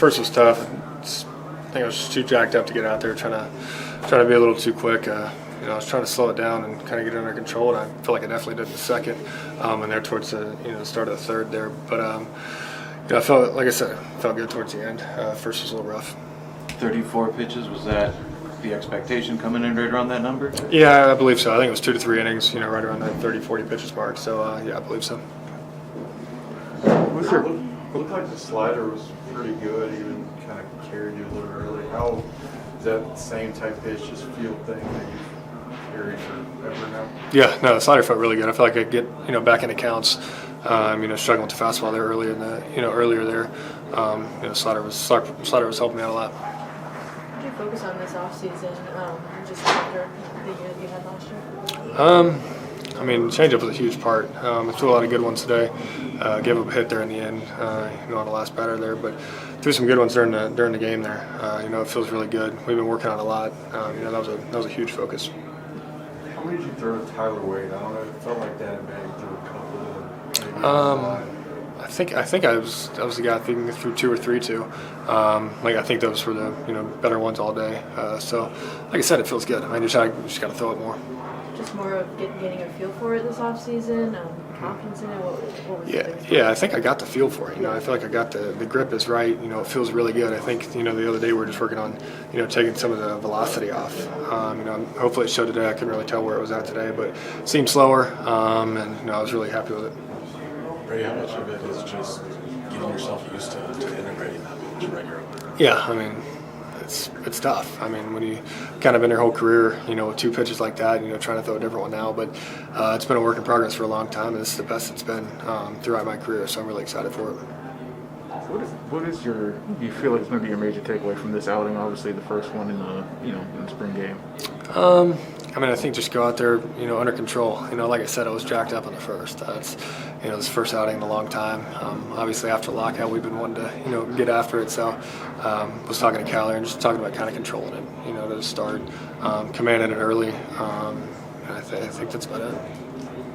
first was tough. I think I was just too jacked up to get out there, trying to be a little too quick. I was trying to slow it down and kind of get it under control, and I feel like I definitely did in the second, and there towards the start of the third there. But I felt, like I said, felt good towards the end. First was a little rough. 34 pitches, was that the expectation coming in right around that number? Yeah, I believe so. I think it was 2 to 3 innings, right around that 30, 40 pitches mark. So yeah, I believe so. Looked like the slider was pretty good, even kind of carried you a little early. How is that same type pitch, just field thing that you've carried forever now? Yeah, no, the slider felt really good. I feel like I get back into counts. Struggling with the fastball there earlier there. Slider was helping me out a lot. What did you focus on this offseason, just after the year that you had last year? Changeup was a huge part. I threw a lot of good ones today. Gave up a hit there in the end, on the last batter there, but threw some good ones during the game there. It feels really good. We've been working on it a lot. That was a huge focus. How many did you throw to Tyler Wade? I don't know. It felt like that maybe threw a couple. I think I was the guy thinking through 2 or 3 too. I think those were the better ones all day. So like I said, it feels good. Just got to throw it more. Just more of getting a feel for it this offseason, confidence in it. What was the biggest I think I got the feel for it. I feel like I got the grip is right. It feels really good. I think the other day we were just working on taking some of the velocity off. Hopefully it showed today. I couldn't really tell where it was at today, but it seemed slower, and I was really happy with it. Brady, how much of it is just getting yourself used to integrating that pitch regularly? Yeah, it's tough. When you kind of been your whole career, with 2 pitches like that, trying to throw a different one now. But it's been a work in progress for a long time, and this is the best it's been throughout my career. So I'm really excited for it. What is do you feel like is going to be your major takeaway from this outing? Obviously, the first one in the spring game. I think just go out there, under control. Like I said, I was jacked up on the first. It's, this first outing in a long time. Obviously, after lockout, we've been wanting to, get after it. So, was talking to Callie and just talking about kind of controlling it, to the start, commanding it early. I think that's about it.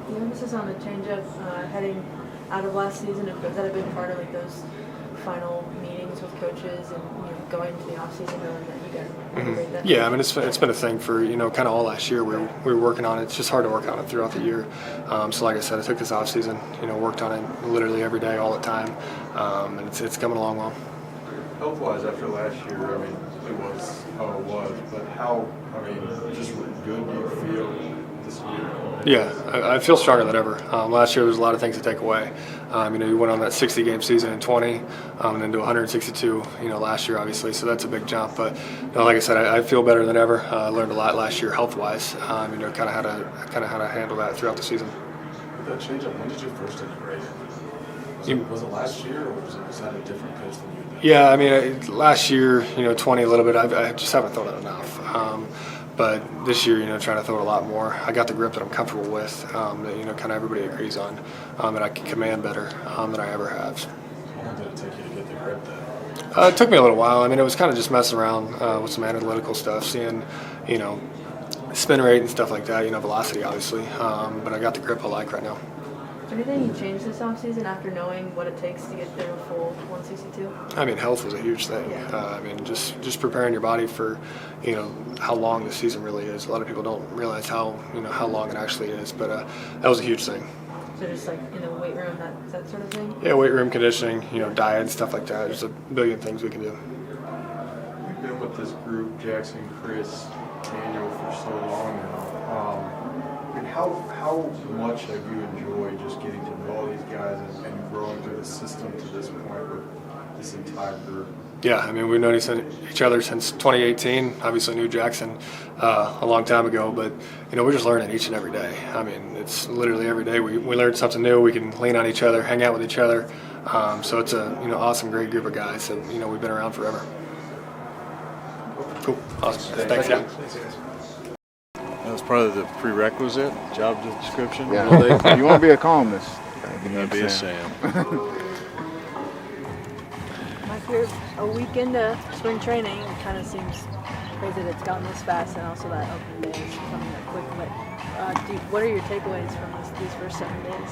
The emphasis on the changeup heading out of last season, has that a big part of those final meetings with coaches and going into the offseason knowing that you guys integrate that? Yeah, it's been a thing for kind of all last year. We were working on it. It's just hard to work on it throughout the year. So like I said, I took this offseason, worked on it literally every day, all the time, and it's coming along well. Health-wise, after last year, it was how it was, but just good do you feel this year? Yeah, I feel stronger than ever. Last year, there was a lot of things to take away. You went on that 60-game season in 20, and then to 162, last year, obviously. So that's a big jump. But like I said, I feel better than ever. I learned a lot last year, health-wise. Kind of how to handle that throughout the season. With that changeup, when did you first integrate it? Was it last year, or was that a different pitch than you did? Yeah, last year, 20 a little bit. I just haven't thrown it enough. But this year, trying to throw it a lot more. I got the grip that I'm comfortable with, that, kind of everybody agrees on, and I can command better than I ever have. How long did it take you to get the grip then? It took me a little while. It was kind of just messing around with some analytical stuff, seeing, spin rate and stuff like that, velocity, obviously. But I got the grip I like right now. Anything you changed this offseason after knowing what it takes to get there a full 162? Health was a huge thing. Yeah. Just preparing your body for, how long the season really is. A lot of people don't realize how long it actually is, but that was a huge thing. So just in the weight room, that sort of thing? Yeah, weight room conditioning, diet and stuff like that. There's a billion things we can do. You've been with this group, Jackson, Chris, Daniel, for so long now. How much have you enjoyed just getting to know all these guys and growing through the system to this point with this entire group? Yeah, we've known each other since 2018. Obviously knew Jackson a long time ago, but, we're just learning each and every day. It's literally every day we learn something new. We can lean on each other, hang out with each other. So it's a, awesome, great group of guys that, we've been around forever. Cool. Awesome. Thanks, yeah. That was probably the prerequisite job description. Yeah. You want to be a columnist. You got to be a Sam. Mike, you're a week into spring training. It kind of seems crazy that it's gone this fast, and also that opening day is coming up quick. But What are your takeaways from these first 7 days?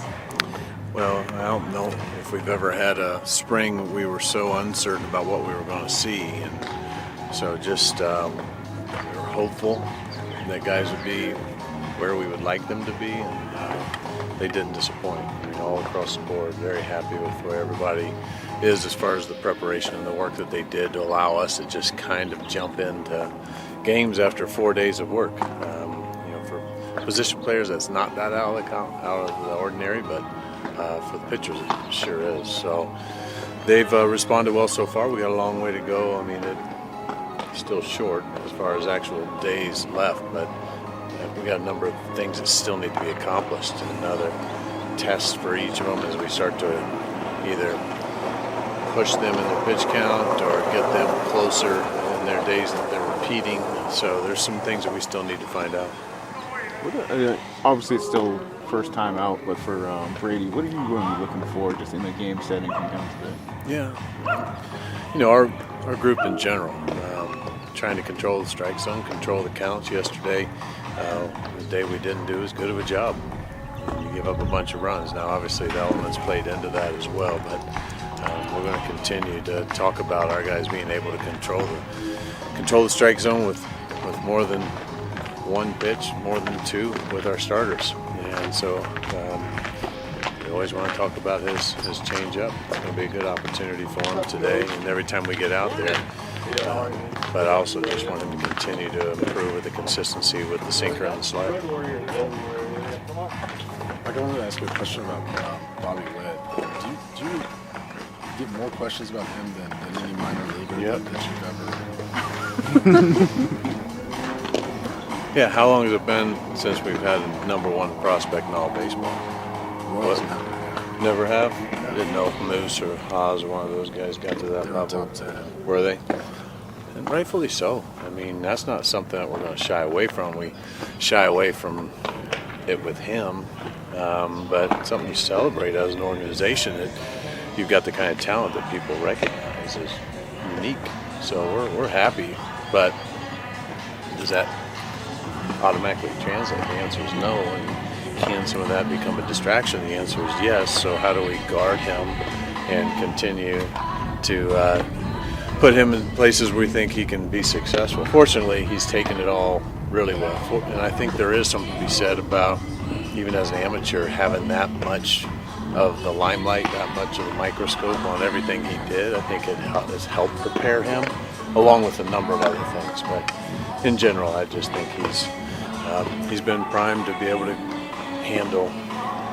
Well, I don't know if we've ever had a spring we were so uncertain about what we were going to see, and so just we were hopeful that guys would be where we would like them to be, and they didn't disappoint. I mean, all across the board, very happy with where everybody is as far as the preparation and the work that they did to allow us to just kind of jump into games after 4 days of work. For position players, that's not that out of the ordinary, but for the pitchers, it sure is. So they've responded well so far. We got a long way to go. I mean, it's still short as far as actual days left, but we got a number of things that still need to be accomplished, and another test for each of them as we start to either push them in their pitch count or get them closer in their days that they're repeating. So there's some things that we still need to find out. Obviously, it's still first time out, but for Brady, what are you going to be looking for just in the game setting from him today? Yeah. Our group in general, trying to control the strike zone, control the counts. Yesterday, the day we didn't do as good of a job. You give up a bunch of runs. Now, obviously, the elements played into that as well, but we're going to continue to talk about our guys being able to control the strike zone with more than one pitch, more than two with our starters. And so we always want to talk about his change-up. It's going to be a good opportunity for him today and every time we get out there. But I also just want him to continue to improve with the consistency with the sinker and the slider. Mike, I wanted to ask you a question about Bobby Witt. Do you get more questions about him than any minor leaguer that you've ever? Yeah, how long has it been since we've had a number one prospect in all baseball? Royals Never have? I didn't know if Moose or Haas or one of those guys got to that They're level. top 10. Were they? And rightfully so. I mean, that's not something that we're going to shy away from. We shy away from it with him, but something you celebrate as an organization, that you've got the kind of talent that people recognize as unique. So we're happy, but does that automatically translate? The answer is no. And can some of that become a distraction? The answer is yes. So how do we guard him and continue to put him in places where we think he can be successful? Fortunately, he's taken it all really well. And I think there is something to be said about, even as an amateur, having that much of the limelight, that much of the microscope on everything he did. I think it has helped prepare him, along with a number of other things. But in general, I just think he's been primed to be able to handle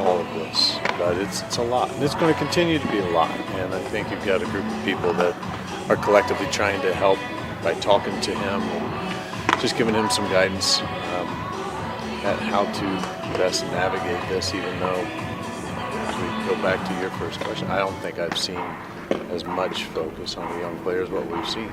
all of this. But it's a lot, and it's going to continue to be a lot. And I think you've got a group of people that are collectively trying to help by talking to him and just giving him some guidance at how to best navigate this, even though, as we go back to your first question, I don't think I've seen as much focus on the young players what we've seen.